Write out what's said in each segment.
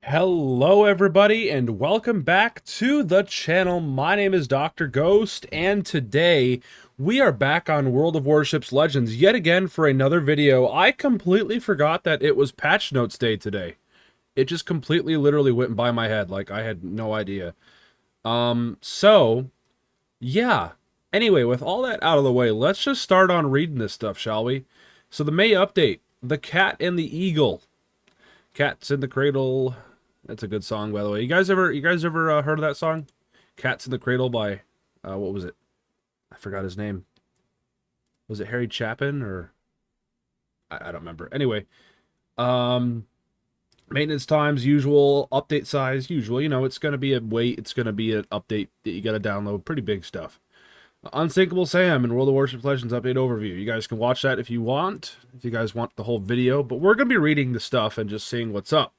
Hello everybody and welcome back to the channel. My name is Dr. Ghost and today we are back on World of Warships Legends yet again for another video. I completely forgot that it was patch notes day today. It just completely literally went by my head, like I had no idea. Yeah. Anyway, with all that out of the way, let's just start on reading this stuff, shall we? So the May update, The Cat and the Eagle. Cats in the Cradle. That's a good song, by the way. You guys ever heard of that song? Cats in the Cradle by what was it? I forgot his name. Was it Harry Chapin or I don't remember. Anyway, um maintenance times usual, update size usual. You know, it's going to be a wait, it's going to be an update that you got to download, pretty big stuff. Unsinkable Sam and World of Warships Legends update overview. You guys can watch that if you want, if you guys want the whole video, but we're going to be reading the stuff and just seeing what's up.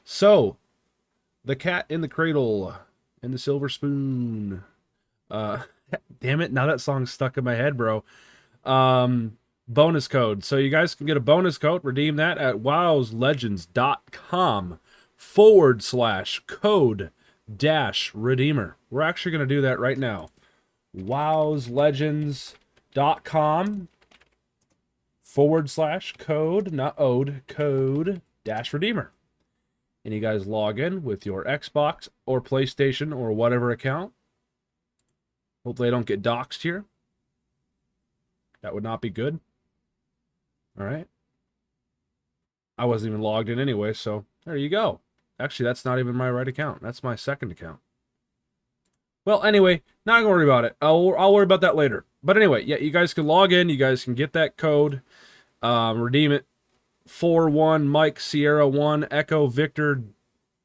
So, The Cat in the Cradle and the Silver Spoon. Damn it, now that song's stuck in my head, bro. Bonus code. So you guys can get a bonus code, redeem that at wowslegends.com/code-redeemer. We're actually going to do that right now. wowslegends.com/code, not ode, code-redeemer. And you guys log in with your Xbox or PlayStation or whatever account. Hopefully I don't get doxxed here. That would not be good. All right. I wasn't even logged in anyway, so there you go. Actually, that's not even my right account. That's my second account. Well, anyway, not gonna worry about it. I'll worry about that later. But anyway, yeah, you guys can log in. You guys can get that code, redeem it. 41 Mike Sierra 1 Echo Victor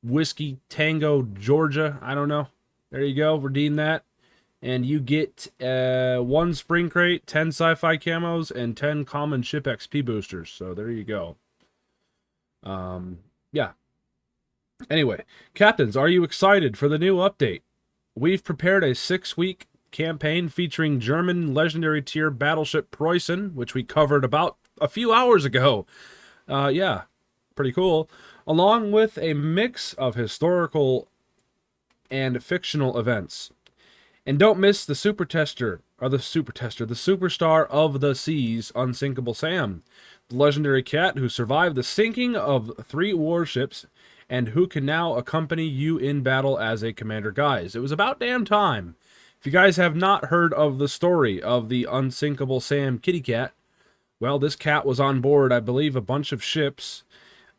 Whiskey Tango Georgia. I don't know. There you go. Redeem that. And you get 1 spring crate, 10 sci-fi camos, and 10 common ship XP boosters. So there you go. Yeah. Anyway, captains, are you excited for the new update? We've prepared a 6-week campaign featuring German legendary tier battleship Preußen, which we covered about a few hours ago. Yeah, pretty cool. Along with a mix of historical and fictional events. And don't miss the the superstar of the seas, Unsinkable Sam, the legendary cat who survived the sinking of 3 warships and who can now accompany you in battle as a commander. Guys, it was about damn time. If you guys have not heard of the story of the Unsinkable Sam kitty cat, well, this cat was on board, I believe, a bunch of ships,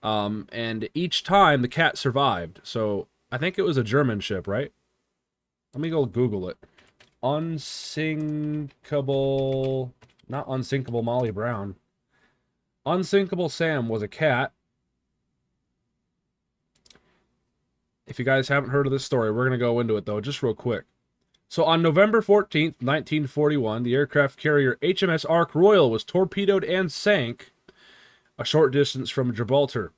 and each time the cat survived. So I think it was a German ship, right? Let me go Google it. Unsinkable, not Unsinkable Molly Brown. Unsinkable Sam was a cat. If you guys haven't heard of this story, we're going to go into it, though, just real quick. So on November 14th, 1941, the aircraft carrier HMS Ark Royal was torpedoed and sank a short distance from Gibraltar.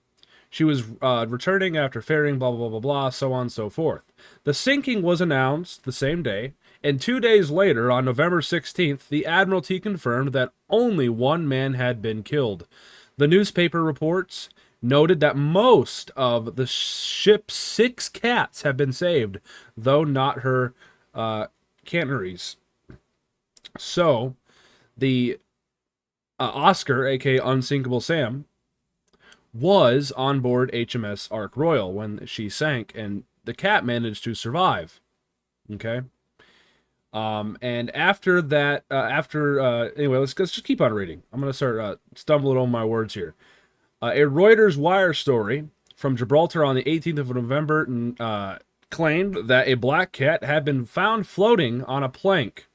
She was returning after ferrying, blah, blah, blah, blah, blah, so on and so forth. The sinking was announced the same day, and 2 days later, on November 16th, the Admiralty confirmed that only 1 man had been killed. The newspaper reports noted that most of the ship's 6 cats have been saved, though not her canneries. So, the Oscar, aka Unsinkable Sam, was on board HMS Ark Royal when she sank, and the cat managed to survive. Okay. And after that, anyway, let's just keep on reading. I'm gonna start stumbling over my words here. A Reuters wire story from Gibraltar on the 18th of November claimed that a black cat had been found floating on a plank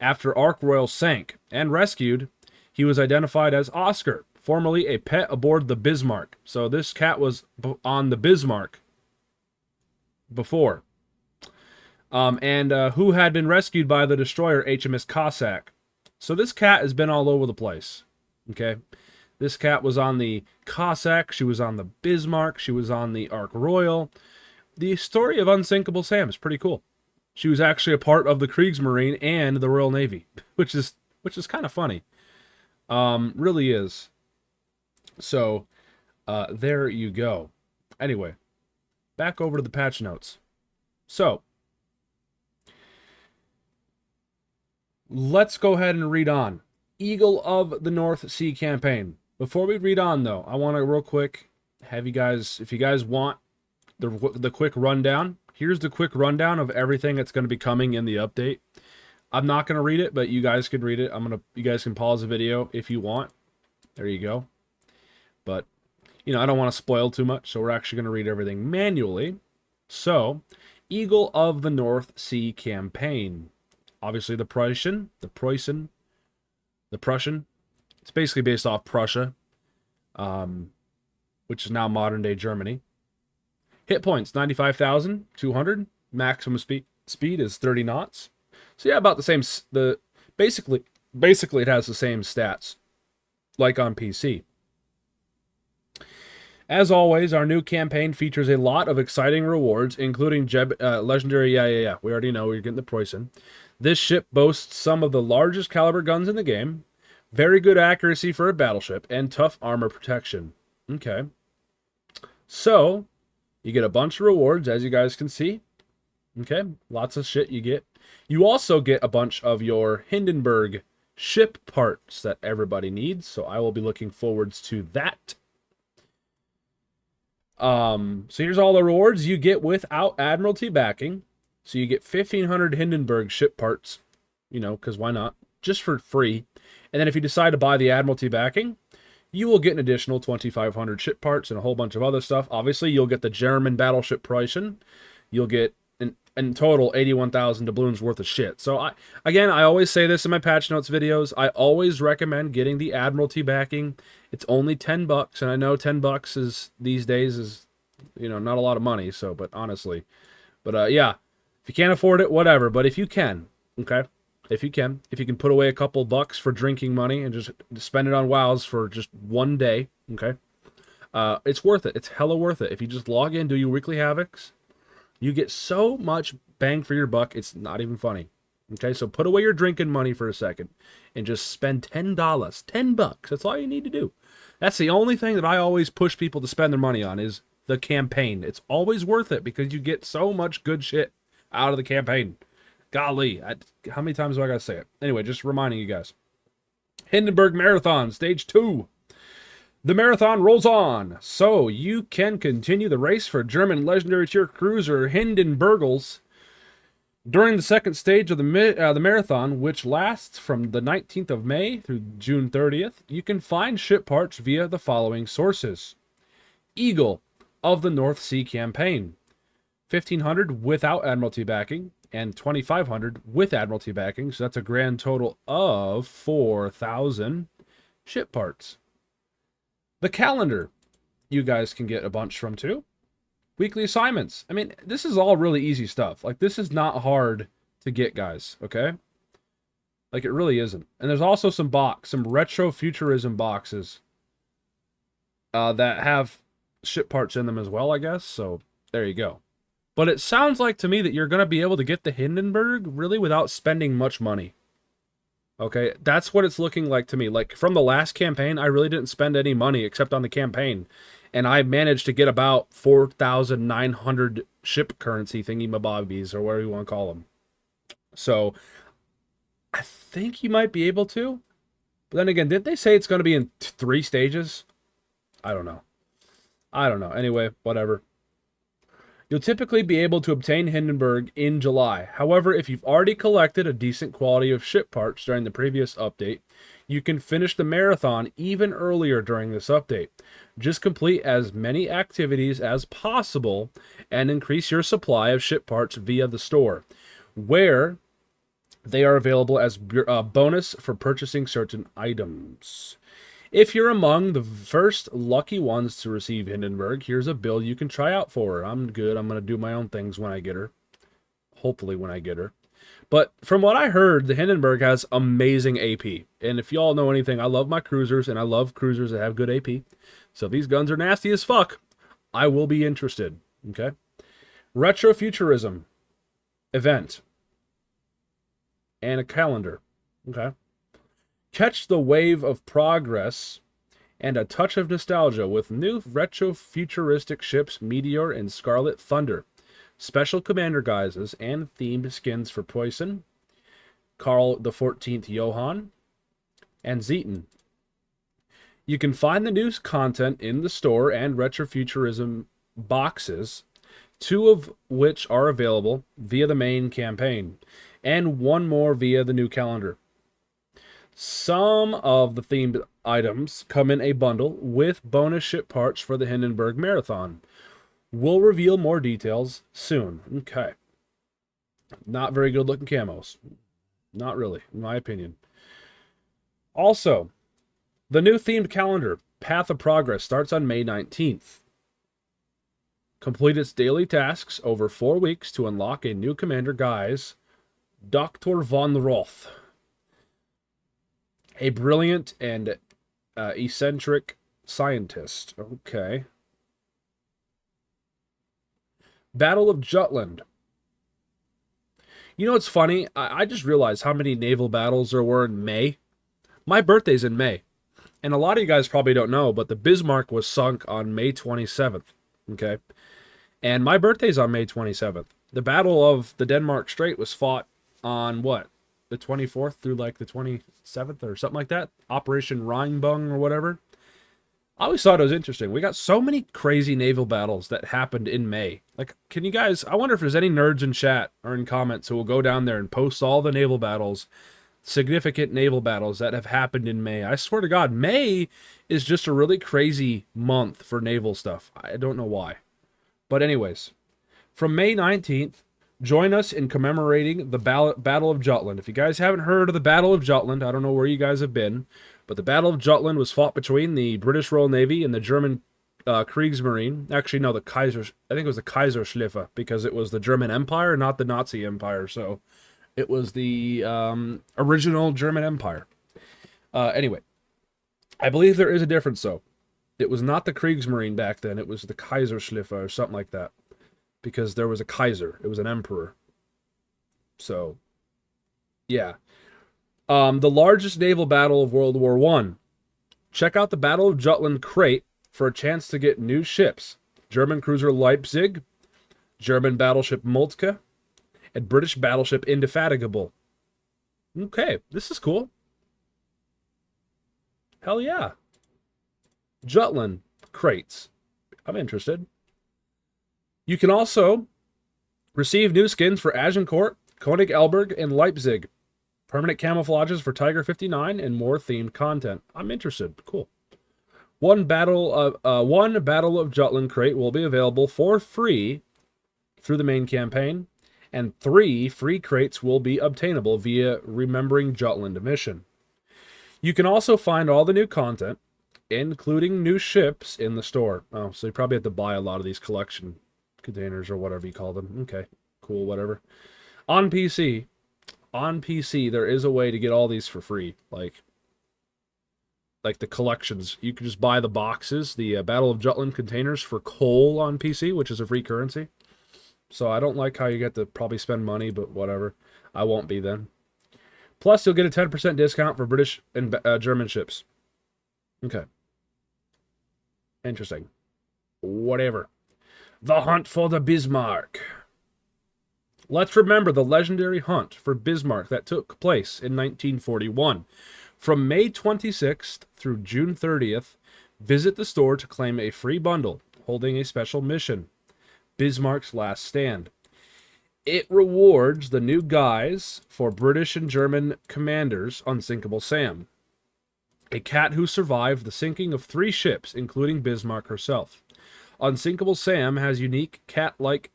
after Ark Royal sank and rescued. He was identified as Oscar, formerly a pet aboard the Bismarck. So this cat was on the Bismarck before. And who had been rescued by the destroyer HMS Cossack. So this cat has been all over the place. Okay. This cat was on the Cossack, she was on the Bismarck, she was on the Ark Royal. The story of Unsinkable Sam is pretty cool. She was actually a part of the Kriegsmarine and the Royal Navy, which is kind of funny. Really is. So, there you go. Anyway, back over to the patch notes. So, let's go ahead and read on. Eagle of the North Sea campaign. Before we read on, though, I want to real quick have you guys, if you guys want the quick rundown, here's the quick rundown of everything that's going to be coming in the update. I'm not going to read it, but you guys can read it. You guys can pause the video if you want. There you go. But, you know, I don't want to spoil too much, so we're actually going to read everything manually. So, Eagle of the North Sea campaign. Obviously, the Prussian. It's basically based off Prussia, which is now modern-day Germany. Hit points, 95,200. Maximum speed is 30 knots. So yeah, about the same. Basically, it has the same stats, like on PC. As always, our new campaign features a lot of exciting rewards, including legendary. Yeah. We already know we're getting the Preußen. This ship boasts some of the largest caliber guns in the game, very good accuracy for a battleship, and tough armor protection. Okay. So, you get a bunch of rewards, as you guys can see. Okay, lots of shit you get. You also get a bunch of your Hindenburg ship parts that everybody needs, so I will be looking forwards to that. So here's all the rewards you get without Admiralty backing. So you get 1,500 Hindenburg ship parts, you know, because why not? Just for free. And then if you decide to buy the Admiralty backing, you will get an additional 2,500 ship parts and a whole bunch of other stuff. Obviously, you'll get the German battleship Preußen. You'll get, in total, 81,000 doubloons worth of shit. So, I always say this in my patch notes videos. I always recommend getting the Admiralty backing. It's only $10, and I know $10 is, these days, is, you know, not a lot of money. So, but honestly. But, yeah. If you can't afford it, whatever. But if you can, okay? If you can put away a couple bucks for drinking money and just spend it on WoWs for just one day, okay? It's worth it. It's hella worth it. If you just log in, do your weekly Havocs, you get so much bang for your buck, it's not even funny. Okay, so put away your drinking money for a second and just spend $10. $10. That's all you need to do. That's the only thing that I always push people to spend their money on is the campaign. It's always worth it because you get so much good shit out of the campaign. Golly, how many times do I gotta say it? Anyway, just reminding you guys. Hindenburg Marathon, Stage 2. The marathon rolls on, so you can continue the race for German legendary tier cruiser Hindenburgels. During the second stage of the marathon, which lasts from the 19th of May through June 30th, you can find ship parts via the following sources. Eagle of the North Sea campaign. 1,500 without Admiralty backing, and 2,500 with Admiralty backing, so that's a grand total of 4,000 ship parts. The calendar, you guys can get a bunch from too. Weekly assignments. I mean, this is all really easy stuff. Like, this is not hard to get, guys, okay? Like, it really isn't. And there's also some retro futurism boxes that have ship parts in them as well, I guess, so there you go. But it sounds like to me that you're going to be able to get the Hindenburg really without spending much money. Okay, that's what it's looking like to me. Like, from the last campaign, I really didn't spend any money except on the campaign. And I managed to get about 4,900 ship currency thingy-mabobbies, or whatever you want to call them. So, I think you might be able to. But then again, didn't they say it's going to be in 3 stages? I don't know. Anyway, whatever. You'll typically be able to obtain Hindenburg in July. However, if you've already collected a decent quality of ship parts during the previous update, you can finish the marathon even earlier during this update. Just complete as many activities as possible and increase your supply of ship parts via the store, where they are available as bonus for purchasing certain items. If you're among the first lucky ones to receive Hindenburg, here's a build you can try out for her. I'm good. I'm going to do my own things when I get her. Hopefully when I get her. But from what I heard, the Hindenburg has amazing AP. And if y'all know anything, I love my cruisers, and I love cruisers that have good AP. So if these guns are nasty as fuck, I will be interested. Okay? Retrofuturism event. And a calendar. Okay? Catch the wave of progress and a touch of nostalgia with new retro-futuristic ships Meteor and Scarlet Thunder, special commander guises, and themed skins for Poison, Karl XIV Johann, and Zeton. You can find the new content in the store and retrofuturism boxes, 2 of which are available via the main campaign, and 1 more via the new calendar. Some of the themed items come in a bundle with bonus ship parts for the Hindenburg Marathon. We'll reveal more details soon. Okay. Not very good looking camos. Not really, in my opinion. Also, the new themed calendar, Path of Progress, starts on May 19th. Complete its daily tasks over 4 weeks to unlock a new commander guise, Dr. von Roth. A brilliant and eccentric scientist. Okay. Battle of Jutland. You know what's funny? I just realized how many naval battles there were in May. My birthday's in May. And a lot of you guys probably don't know, but the Bismarck was sunk on May 27th. Okay? And my birthday's on May 27th. The Battle of the Denmark Strait was fought on what? The 24th through like the 27th or something like that. Operation Rheinbung or whatever. I always thought it was interesting. We got so many crazy naval battles that happened in May. Like, can you guys... I wonder if there's any nerds in chat or in comments who will go down there and post all the naval battles, significant naval battles that have happened in May. I swear to God, May is just a really crazy month for naval stuff. I don't know why. But anyways, from May 19th, join us in commemorating the Battle of Jutland. If you guys haven't heard of the Battle of Jutland, I don't know where you guys have been, but the Battle of Jutland was fought between the British Royal Navy and the German Kriegsmarine. Actually, no, I think it was the Kaiserschiffe, because it was the German Empire, not the Nazi Empire. So it was the original German Empire. Anyway, I believe there is a difference, though. It was not the Kriegsmarine back then. It was the Kaiserschiffe or something like that. Because there was a Kaiser. It was an emperor. So, yeah. The largest naval battle of World War I. Check out the Battle of Jutland crate for a chance to get new ships. German cruiser Leipzig, German battleship Moltke, and British battleship Indefatigable. Okay, this is cool. Hell yeah. Jutland crates. I'm interested. You can also receive new skins for Agincourt, König Elberg, and Leipzig. Permanent camouflages for Tiger 59 and more themed content. I'm interested. Cool. One Battle of Jutland crate will be available for free through the main campaign, and 3 free crates will be obtainable via Remembering Jutland mission. You can also find all the new content, including new ships, in the store. Oh, so you probably have to buy a lot of these collection containers or whatever you call them. Okay, cool, whatever. On PC, there is a way to get all these for free. Like the collections. You can just buy the boxes, the Battle of Jutland containers for coal on PC, which is a free currency. So I don't like how you get to probably spend money, but whatever. I won't be then. Plus, you'll get a 10% discount for British and German ships. Okay. Interesting. Whatever. The Hunt for the Bismarck. Let's remember the legendary hunt for Bismarck that took place in 1941. From May 26th through June 30th, visit the store to claim a free bundle holding a special mission, Bismarck's Last Stand. It rewards the new guise for British and German commanders Unsinkable Sam, a cat who survived the sinking of 3 ships, including Bismarck herself. Unsinkable Sam has unique cat-like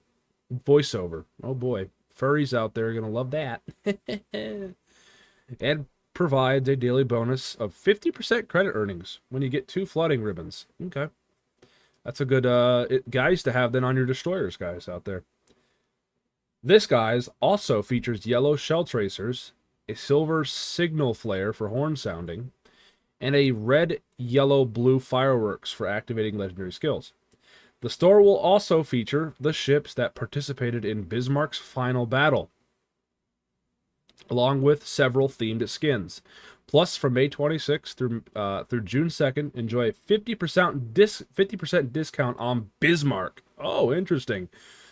voiceover. Oh boy, furries out there are going to love that. And provides a daily bonus of 50% credit earnings when you get 2 flooding ribbons. Okay. That's a good guys to have then on your destroyers, guys, out there. This guise also features yellow shell tracers, a silver signal flare for horn sounding, and a red, yellow, blue fireworks for activating legendary skills. The store will also feature the ships that participated in Bismarck's final battle, along with several themed skins. Plus, from May 26th through June 2nd, enjoy a 50% discount on Bismarck. Oh, interesting.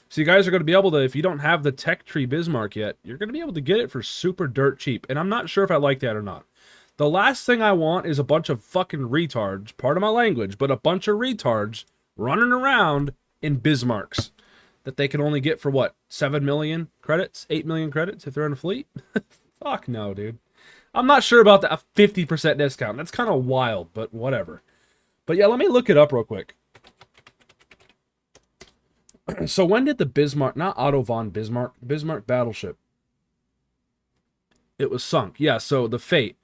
So you guys are going to be able to, if you don't have the Tech Tree Bismarck yet, you're going to be able to get it for super dirt cheap. And I'm not sure if I like that or not. The last thing I want is a bunch of fucking retards, pardon my language, but a bunch of retards running around in Bismarcks that they can only get for what, 7 million credits, 8 million credits if they're in a fleet? Fuck no, dude. I'm not sure about the 50% discount. That's kind of wild, but whatever. But yeah, let me look it up real quick. So when did the Bismarck, not Otto von Bismarck, Bismarck battleship, it was sunk. Yeah, so the fate.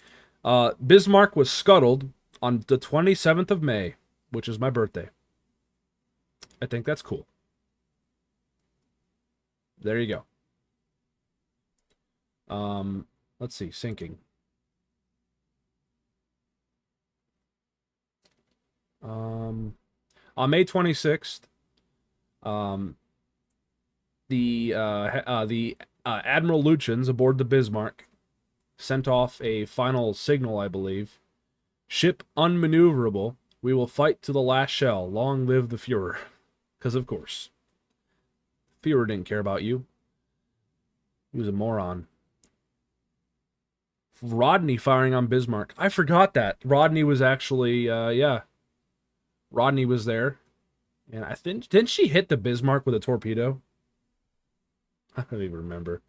Bismarck was scuttled on the 27th of May, which is my birthday. I think that's cool. There you go. Let's see, sinking. On May 26th, the Admiral Luchins aboard the Bismarck sent off a final signal, I believe. Ship unmaneuverable. We will fight to the last shell. Long live the Fuhrer. Because, of course, Fuhrer didn't care about you. He was a moron. Rodney firing on Bismarck. I forgot that. Rodney was actually, yeah. Rodney was there. And I think, didn't she hit the Bismarck with a torpedo? I don't even remember.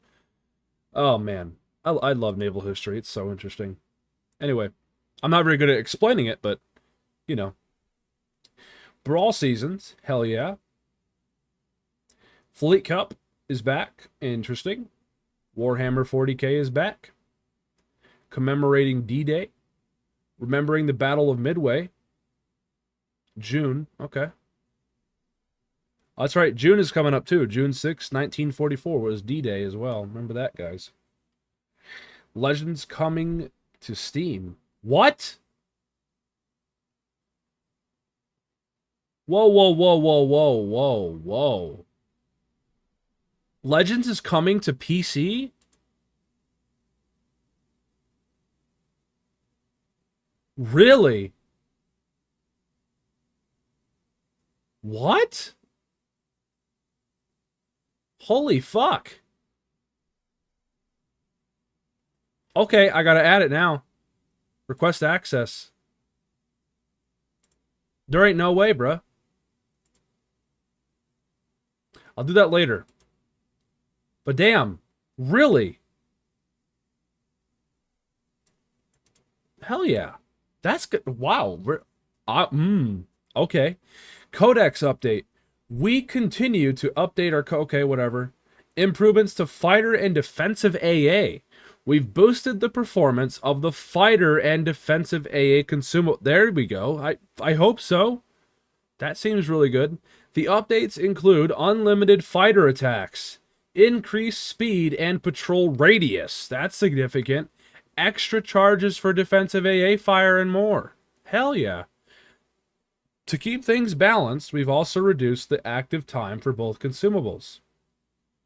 Oh, man. I love naval history. It's so interesting. Anyway, I'm not very good at explaining it, but, you know. Brawl Seasons. Hell yeah. Fleet Cup is back. Interesting. Warhammer 40k is back. Commemorating D-Day. Remembering the Battle of Midway. June. Okay. Oh, that's right. June is coming up too. June 6, 1944 was D-Day as well. Remember that, guys. Legends coming to Steam. What? Whoa, whoa, whoa, whoa, whoa, whoa, whoa. Legends is coming to PC? Really? What? Holy fuck. Okay, I gotta add it now. Request access. There ain't no way, bruh. I'll do that later. But damn, really? Hell yeah. That's good. Wow. Okay. Codex update. We continue to update our... Okay, whatever. Improvements to fighter and defensive AA. We've boosted the performance of the fighter and defensive AA consumable. There we go. I hope so. That seems really good. The updates include unlimited fighter attacks, increased speed and patrol radius. That's significant. Extra charges for defensive AA fire and more. Hell yeah. To keep things balanced, we've also reduced the active time for both consumables.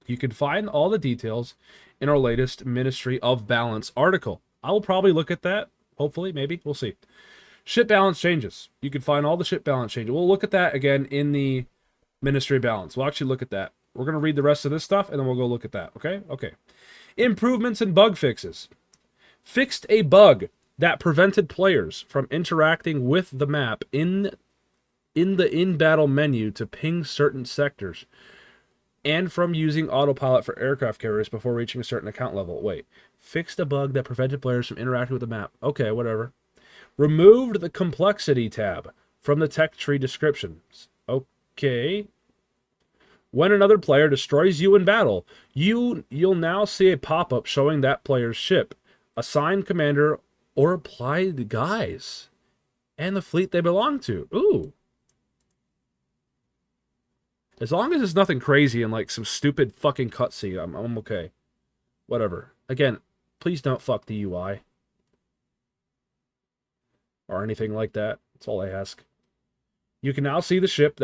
You can find all the details in our latest Ministry of Balance article. I will probably look at that. Hopefully, maybe. We'll see. Ship balance changes. You can find all the ship balance changes. We'll look at that again in the Ministry of Balance. We'll actually look at that. We're going to read the rest of this stuff, and then we'll go look at that. Okay? Okay. Improvements and bug fixes. Fixed a bug that prevented players from interacting with the map in the in-battle menu to ping certain sectors, and from using autopilot for aircraft carriers before reaching a certain account level. Wait. Fixed a bug that prevented players from interacting with the map. Okay, whatever. Removed the complexity tab from the tech tree descriptions. Okay. When another player destroys you in battle, you'll now see a pop-up showing that player's ship, assigned commander, or applied guise, and the fleet they belong to. Ooh. As long as it's nothing crazy and like some stupid fucking cutscene, I'm okay. Whatever. Again, please don't fuck the UI. Or anything like that. That's all I ask. You can now see the ship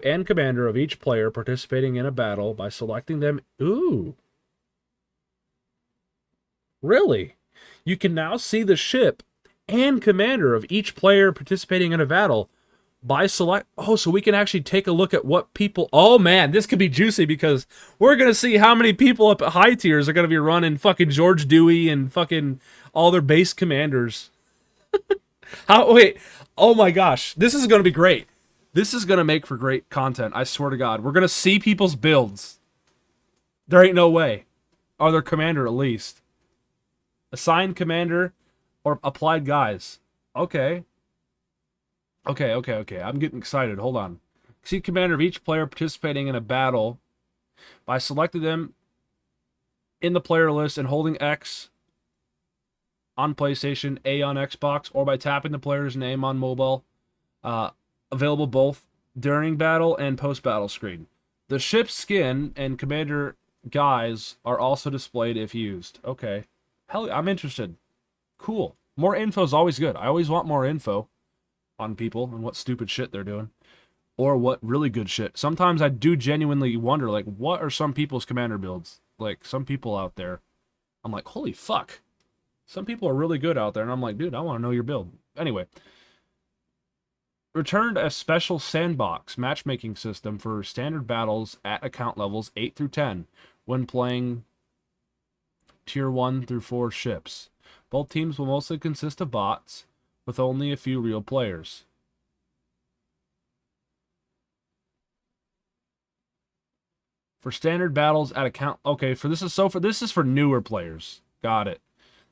and commander of each player participating in a battle by selecting them. Ooh. Really? You can now see the ship and commander of each player participating in a battle by select. Oh, so we can actually take a look at what people. Oh man, this could be juicy because we're gonna see how many people up at high tiers are gonna be running fucking George Dewey and fucking all their base commanders. How? Wait. Oh my gosh, this is gonna be great. This is gonna make for great content. I swear to God, we're gonna see people's builds. There ain't no way. Or their commander at least. Assigned commander or applied guys. Okay. Okay. I'm getting excited. Hold on. See commander of each player participating in a battle by selecting them in the player list and holding X on PlayStation, A on Xbox, or by tapping the player's name on mobile. Available both during battle and post-battle screen. The ship's skin and commander guys are also displayed if used. Okay. Hell, I'm interested. Cool. More info is always good. I always want more info on people and what stupid shit they're doing. Or what really good shit. Sometimes I do genuinely wonder, like, what are some people's commander builds? Like, some people out there, I'm like, holy fuck. Some people are really good out there, and I'm like, dude, I want to know your build. Anyway. Returned a special sandbox matchmaking system for standard battles at account levels 8 through 10 when playing tier 1 through 4 ships. Both teams will mostly consist of bots, with only a few real players. For standard battles at account... Okay, this is for newer players. Got it.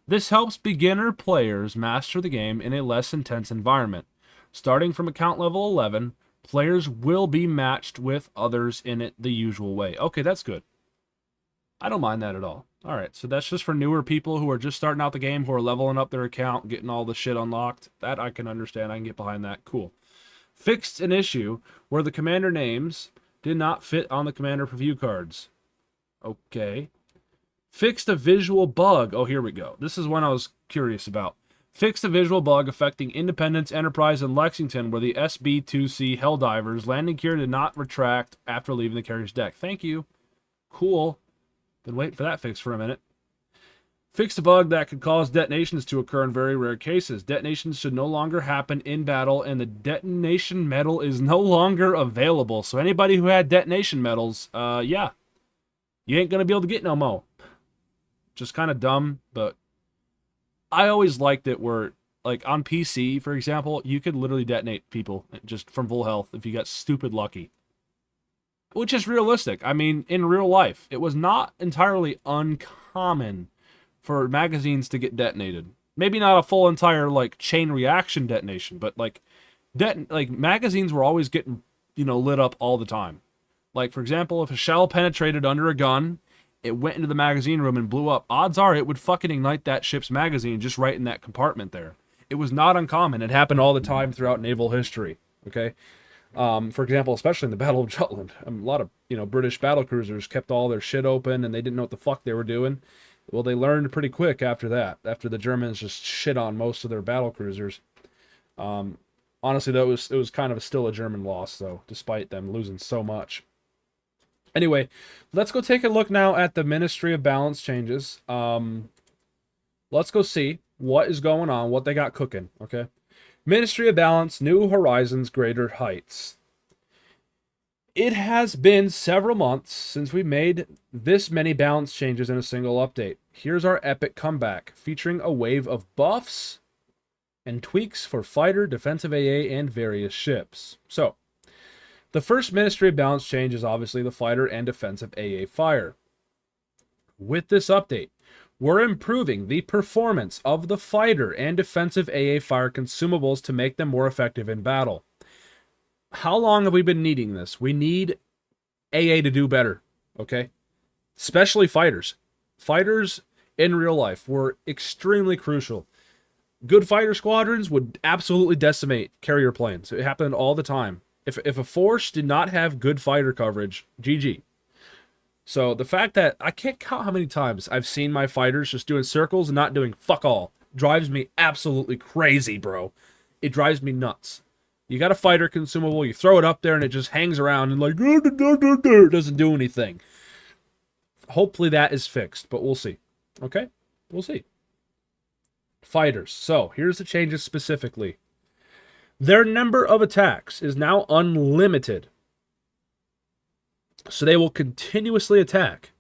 This helps beginner players master the game in a less intense environment. Starting from account level 11, players will be matched with others in it the usual way. Okay, that's good. I don't mind that at all. Alright, so that's just for newer people who are just starting out the game, who are leveling up their account, getting all the shit unlocked. That I can understand. I can get behind that. Cool. Fixed an issue where the commander names did not fit on the commander preview cards. Okay. Fixed a visual bug. Oh, here we go. This is one I was curious about. Fixed a visual bug affecting Independence, Enterprise, and Lexington where the SB-2C Helldivers landing gear did not retract after leaving the carrier's deck. Thank you. Cool. Been waiting for that fix for a minute. Fixed a bug that could cause detonations to occur in very rare cases. Detonations should no longer happen in battle, and the detonation medal is no longer available. So anybody who had detonation medals, yeah. You ain't going to be able to get no more. Just kind of dumb, but I always liked it where, like, on PC, for example, you could literally detonate people just from full health if you got stupid lucky. Which is realistic. I mean, in real life, it was not entirely uncommon for magazines to get detonated. Maybe not a full entire, like, chain reaction detonation, but, like, magazines were always getting, lit up all the time. Like, for example, if a shell penetrated under a gun, it went into the magazine room and blew up. Odds are it would fucking ignite that ship's magazine just right in that compartment there. It was not uncommon. It happened all the time throughout naval history, okay? For example, especially in the Battle of Jutland, a lot of, British battlecruisers kept all their shit open and they didn't know what the fuck they were doing. Well, they learned pretty quick after that, after the Germans just shit on most of their battlecruisers. Honestly, though, it was kind of still a German loss, though, despite them losing so much. Anyway, let's go take a look now at the Ministry of Balance changes. Let's go see what is going on, what they got cooking, okay? Ministry of Balance, New Horizons, Greater Heights. It has been several months since we made this many balance changes in a single update. Here's our epic comeback, featuring a wave of buffs and tweaks for fighter, defensive AA, and various ships. So, the first Ministry of Balance change is obviously the fighter and defensive AA fire. With this update, we're improving the performance of the fighter and defensive AA fire consumables to make them more effective in battle. How long have we been needing this? We need AA to do better, okay? Especially fighters. Fighters in real life were extremely crucial. Good fighter squadrons would absolutely decimate carrier planes. It happened all the time. If a force did not have good fighter coverage, GG. So the fact that I can't count how many times I've seen my fighters just doing circles and not doing fuck all drives me absolutely crazy, bro. It drives me nuts. You got a fighter consumable, you throw it up there and it just hangs around and like doesn't do anything. Hopefully that is fixed, but we'll see. Okay? We'll see. Fighters. So, here's the changes specifically. Their number of attacks is now unlimited. So they will continuously attack.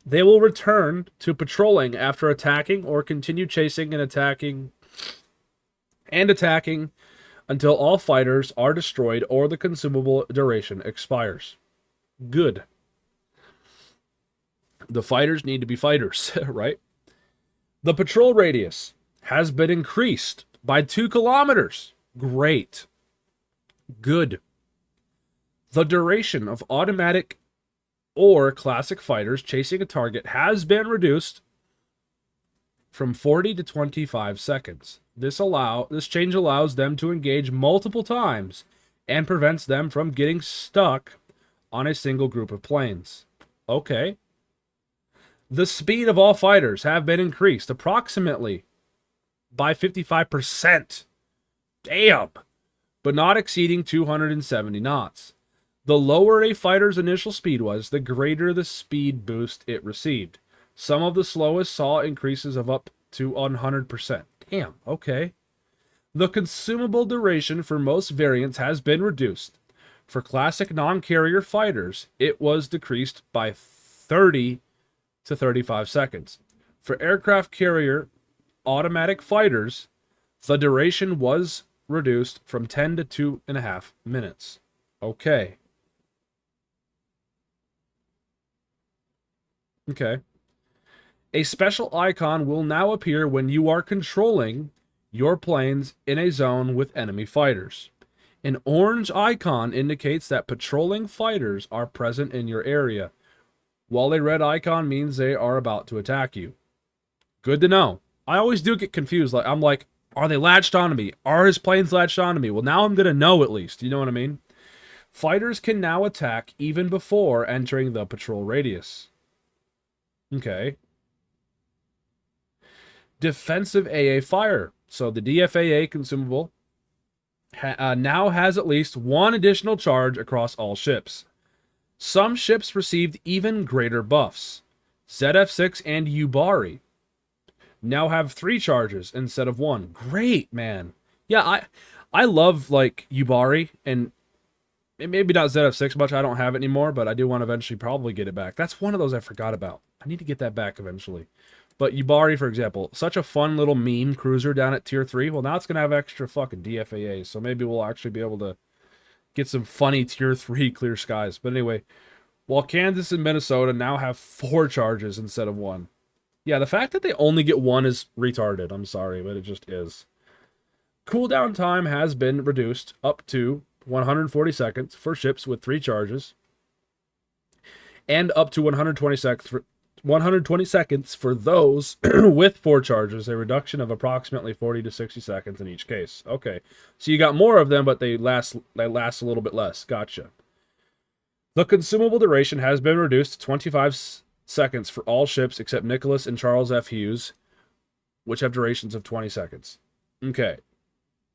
They will return to patrolling after attacking or continue chasing and attacking until all fighters are destroyed or the consumable duration expires. Good. The fighters need to be fighters, right? The patrol radius has been increased by 2 kilometers. Great. Good. The duration of automatic or classic fighters chasing a target has been reduced from 40 to 25 seconds. This change allows them to engage multiple times and prevents them from getting stuck on a single group of planes. Okay. The speed of all fighters have been increased approximately by 55%. Damn. But not exceeding 270 knots. The lower a fighter's initial speed was, the greater the speed boost it received. Some of the slowest saw increases of up to 100%. Damn, okay. The consumable duration for most variants has been reduced. For classic non-carrier fighters, it was decreased by 30 to 35 seconds. For aircraft carrier automatic fighters, the duration was reduced from 10 to 2.5 minutes. Okay. Okay. A special icon will now appear when you are controlling your planes in a zone with enemy fighters. An orange icon indicates that patrolling fighters are present in your area, while a red icon means they are about to attack you. Good to know. I always do get confused. I'm like, are they latched onto me? Are his planes latched onto me? Well, now I'm going to know at least. You know what I mean? Fighters can now attack even before entering the patrol radius. Okay. Defensive AA fire. So the DFAA consumable now has at least one additional charge across all ships. Some ships received even greater buffs. ZF6 and Yubari now have 3 charges instead of 1. Great, man. Yeah, I love, like, Yubari, and maybe not ZF6 much. I don't have it anymore, but I do want to eventually probably get it back. That's one of those I forgot about. I need to get that back eventually. But Yubari, for example, such a fun little meme cruiser down at tier 3. Well, now it's going to have extra fucking DFAA, so maybe we'll actually be able to get some funny tier 3 clear skies. But anyway, while Kansas and Minnesota now have 4 charges instead of 1. Yeah, the fact that they only get 1 is retarded. I'm sorry, but it just is. Cooldown time has been reduced up to 140 seconds for ships with 3 charges, and up to 120 seconds for those with 4 charges, a reduction of approximately 40 to 60 seconds in each case. Okay, so you got more of them, but they last a little bit less. Gotcha. The consumable duration has been reduced to 25 seconds for all ships except Nicholas and Charles F. Hughes, which have durations of 20 seconds. Okay.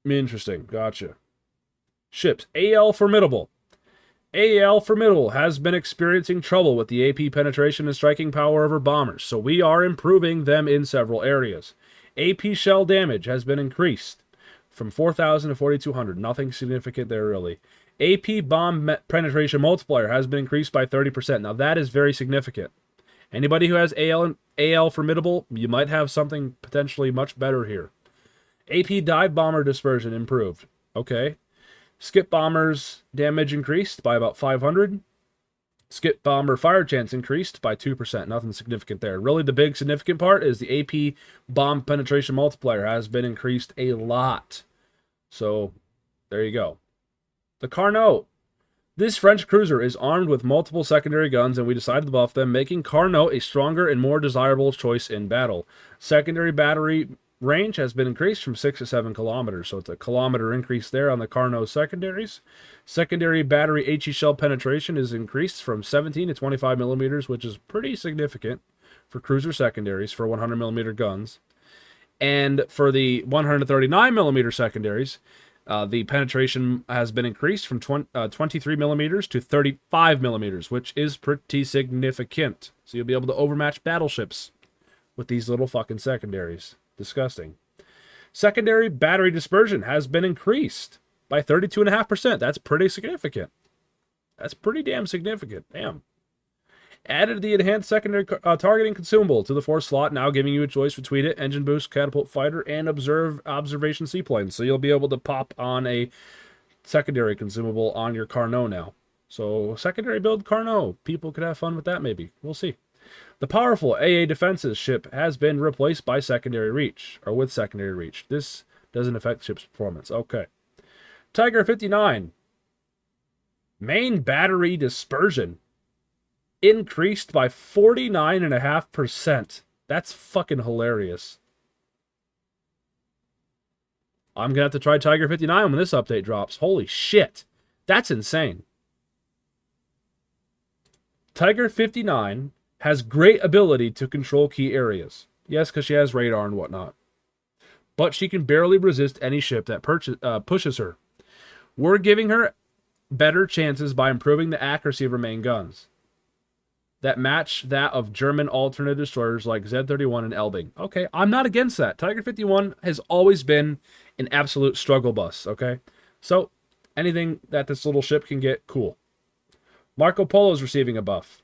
Interesting. Gotcha. Ships. AL Formidable. AL Formidable has been experiencing trouble with the AP penetration and striking power of her bombers, so we are improving them in several areas. AP shell damage has been increased from 4,000 to 4,200. Nothing significant there, really. AP bomb penetration multiplier has been increased by 30%. Now, that is very significant. Anybody who has AL Formidable, you might have something potentially much better here. AP dive bomber dispersion improved. Okay. Skip bombers damage increased by about 500. Skip bomber fire chance increased by 2%. Nothing significant there. Really, the big significant part is the AP bomb penetration multiplier has been increased a lot. So, there you go. The Carnot. This French cruiser is armed with multiple secondary guns, and we decided to buff them, making Carnot a stronger and more desirable choice in battle. Secondary battery range has been increased from 6 to 7 kilometers, so it's a kilometer increase there on the Carnot secondaries. Secondary battery HE shell penetration is increased from 17 to 25 millimeters, which is pretty significant for cruiser secondaries for 100 millimeter guns. And for the 139 millimeter secondaries, the penetration has been increased from 23 millimeters to 35 millimeters, which is pretty significant. So you'll be able to overmatch battleships with these little fucking secondaries. Disgusting. Secondary battery dispersion has been increased by 32.5%. That's pretty significant. That's pretty damn significant. Damn. Added the enhanced secondary targeting consumable to the force slot, now giving you a choice between it, engine boost, catapult fighter, and observation seaplane. So you'll be able to pop on a secondary consumable on your Carnot now. So secondary build Carnot. People could have fun with that maybe. We'll see. The powerful AA Defenses ship has been replaced by secondary reach, or with secondary reach. This doesn't affect the ship's performance. Okay. Tiger 59. Main battery dispersion increased by 49.5%. That's fucking hilarious. I'm going to have to try Tiger 59 when this update drops. Holy shit. That's insane. Tiger 59 has great ability to control key areas. Yes, because she has radar and whatnot. But she can barely resist any ship that pushes her. We're giving her better chances by improving the accuracy of her main guns that match that of German alternate destroyers like Z-31 and Elbing. Okay, I'm not against that. Tiger 51 has always been an absolute struggle bus, okay? So, anything that this little ship can get, cool. Marco Polo is receiving a buff.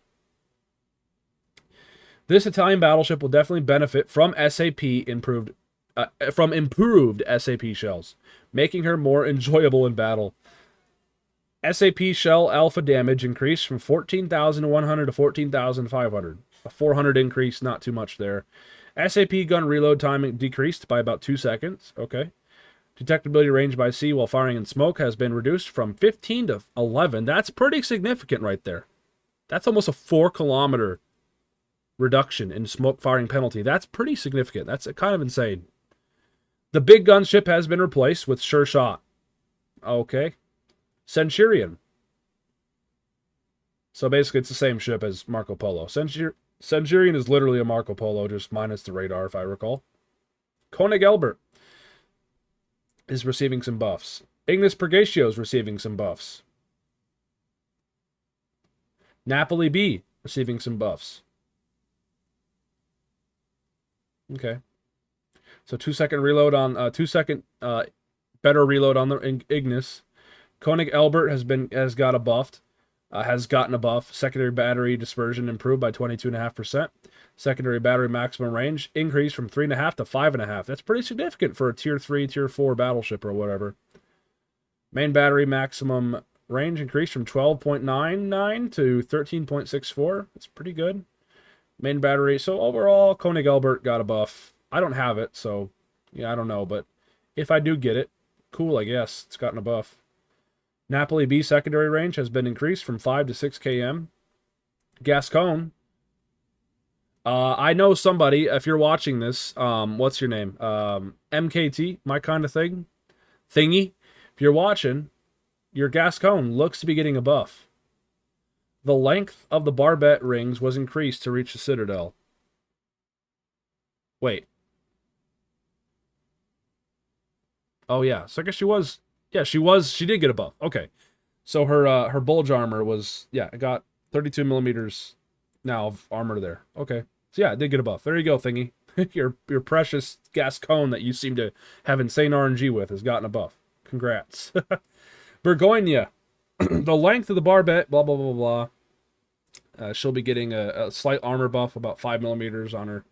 This Italian battleship will definitely benefit from improved SAP shells, making her more enjoyable in battle. SAP shell alpha damage increased from 14,100 to 14,500. A 400 increase, not too much there. SAP gun reload time decreased by about 2 seconds. Okay. Detectability range by sea while firing in smoke has been reduced from 15 to 11. That's pretty significant right there. That's almost a 4-kilometer reduction in smoke firing penalty. That's pretty significant. That's kind of insane. The big gun ship has been replaced with Sure Shot. Okay. Centurion. So basically it's the same ship as Marco Polo. Centurion is literally a Marco Polo, just minus the radar, if I recall. Koenig Elbert is receiving some buffs. Ignis Purgatio is receiving some buffs. Napoli B receiving some buffs. Okay. So 2-second reload on 2-second better reload on the Ignis. Koenig Elbert has got a buffed. Has gotten a buff. Secondary battery dispersion improved by 22.5%. Secondary battery maximum range increased from 3.5 to 5.5. That's pretty significant for a Tier 3, Tier 4 battleship or whatever. Main battery maximum range increased from 12.99 to 13.64. That's pretty good. Main battery. So overall, Koenig Elbert got a buff. I don't have it, so yeah, I don't know. But if I do get it, cool, I guess. It's gotten a buff. Napoli B secondary range has been increased from 5 to 6 km. Gascon. I know somebody, if you're watching this, what's your name? MKT, my kind of thing. Thingy. If you're watching, your Gascon looks to be getting a buff. The length of the barbette rings was increased to reach the Citadel. Wait. Oh, yeah. So I guess she was... Yeah, she did get a buff. Okay. So her bulge armor was, yeah, it got 32 millimeters now of armor there. Okay. So yeah, it did get a buff. There you go, Thingy. your precious Gascon that you seem to have insane RNG with has gotten a buff. Congrats. Burgoynia. The length of the barbette, blah, blah, blah, blah. She'll be getting a slight armor buff, about 5 millimeters on her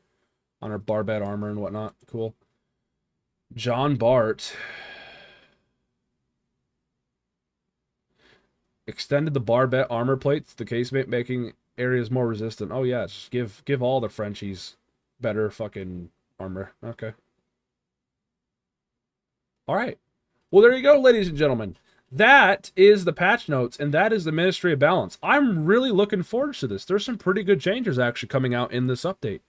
barbette armor and whatnot. Cool. John Bart. Extended the barbette armor plates to the casemate, making areas more resistant. Oh yeah, just give all the Frenchies better fucking armor. Okay. Alright. Well, there you go, ladies and gentlemen. That is the patch notes, and that is the Ministry of Balance. I'm really looking forward to this. There's some pretty good changes actually coming out in this update.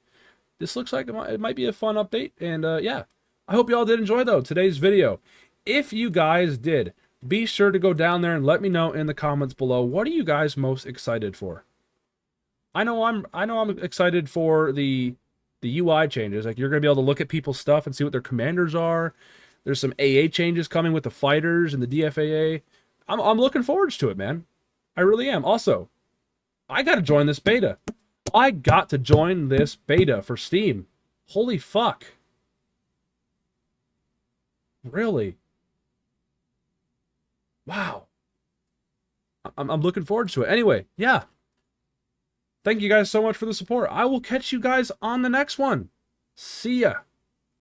This looks like it might be a fun update, and yeah. I hope you all did enjoy, though, today's video. If you guys did, be sure to go down there and let me know in the comments below, what are you guys most excited for? I know I'm excited for the UI changes. Like, you're going to be able to look at people's stuff and see what their commanders are. There's some AA changes coming with the fighters and the DFAA. I'm looking forward to it, man. I really am. Also, I got to join this beta. I got to join this beta for Steam. Holy fuck. Really? Wow. I'm looking forward to it. Anyway, yeah. Thank you guys so much for the support. I will catch you guys on the next one. See ya.